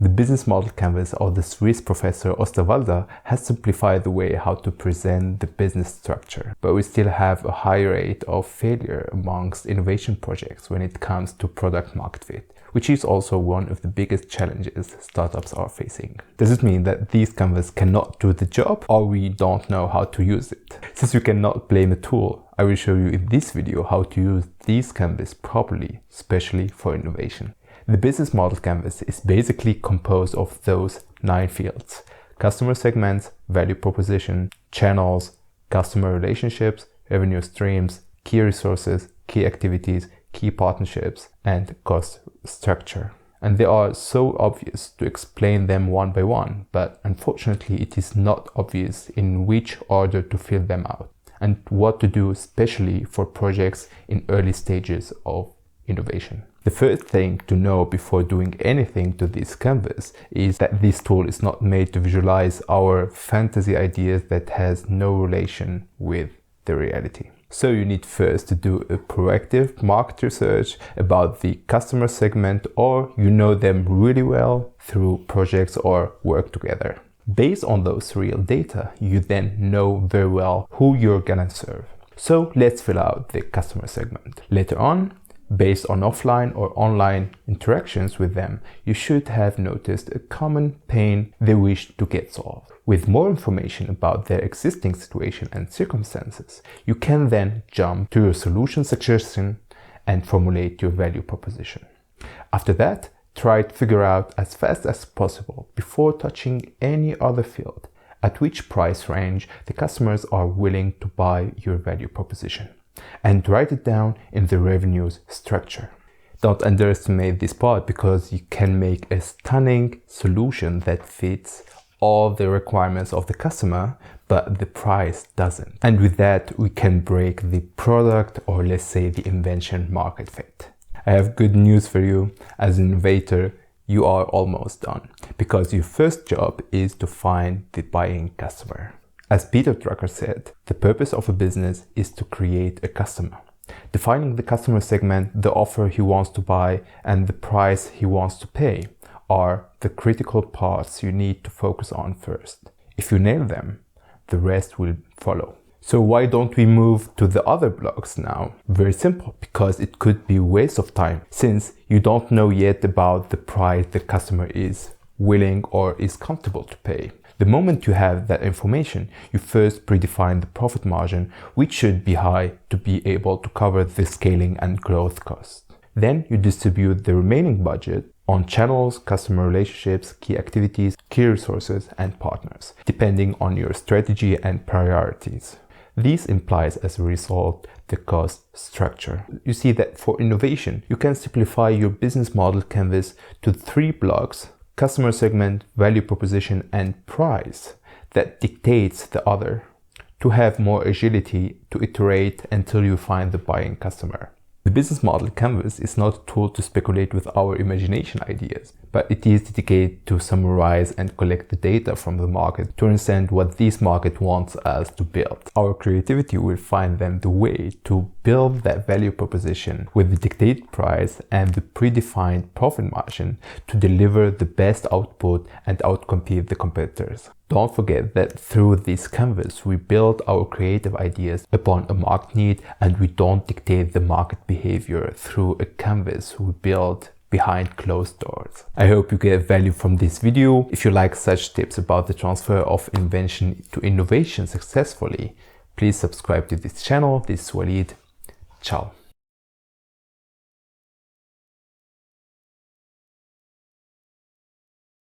The business model canvas of the Swiss Professor Osterwalder has simplified the way how to present the business structure, but we still have a high rate of failure amongst innovation projects when it comes to product market fit, which is also one of the biggest challenges startups are facing. Does it mean that these canvas cannot do the job, or we don't know how to use it? Since you cannot blame a tool, I will show you in this video how to use these canvas properly, especially for innovation. The business model canvas is basically composed of those 9 fields: customer segments, value proposition, channels, customer relationships, revenue streams, key resources, key activities, key partnerships, and cost structure. And they are so obvious to explain them one by one, but unfortunately it is not obvious in which order to fill them out and what to do, especially for projects in early stages of innovation. The first thing to know before doing anything to this canvas is that this tool is not made to visualize our fantasy ideas that has no relation with the reality. So you need first to do a proactive market research about the customer segment, or you know them really well through projects or work together. Based on those real data, you then know very well who you're gonna serve. So let's fill out the customer segment. Later on, based on offline or online interactions with them, you should have noticed a common pain they wish to get solved. With more information about their existing situation and circumstances, you can then jump to your solution suggestion and formulate your value proposition. After that, try to figure out as fast as possible, before touching any other field, at which price range the customers are willing to buy your value proposition, and write it down in the revenues structure. Don't underestimate this part, because you can make a stunning solution that fits all the requirements of the customer, but the price doesn't. And with that, we can break the product, or let's say the invention market fit. I have good news for you. As an innovator, you are almost done, because your first job is to find the buying customer. As Peter Drucker said, the purpose of a business is to create a customer. Defining the customer segment, the offer he wants to buy, and the price he wants to pay are the critical parts you need to focus on first. If you nail them, the rest will follow. So why don't we move to the other blocks now? Very simple, because it could be a waste of time, since you don't know yet about the price the customer is willing or is comfortable to pay. The moment you have that information, you first predefine the profit margin, which should be high to be able to cover the scaling and growth costs. Then you distribute the remaining budget on channels, customer relationships, key activities, key resources, and partners, depending on your strategy and priorities. This implies, as a result, the cost structure. You see that for innovation, you can simplify your business model canvas to 3 blocks: customer segment, value proposition, and price, that dictates the other, to have more agility to iterate until you find the buying customer. The business model canvas is not a tool to speculate with our imagination ideas, but it is dedicated to summarize and collect the data from the market to understand what this market wants us to build. Our creativity will find then the way to build that value proposition with the dictated price and the predefined profit margin to deliver the best output and outcompete the competitors. Don't forget that through this canvas, we build our creative ideas upon a market need, and we don't dictate the market behavior through a canvas we build behind closed doors. I hope you get value from this video. If you like such tips about the transfer of invention to innovation successfully, please subscribe to this channel. This is Walid. Ciao.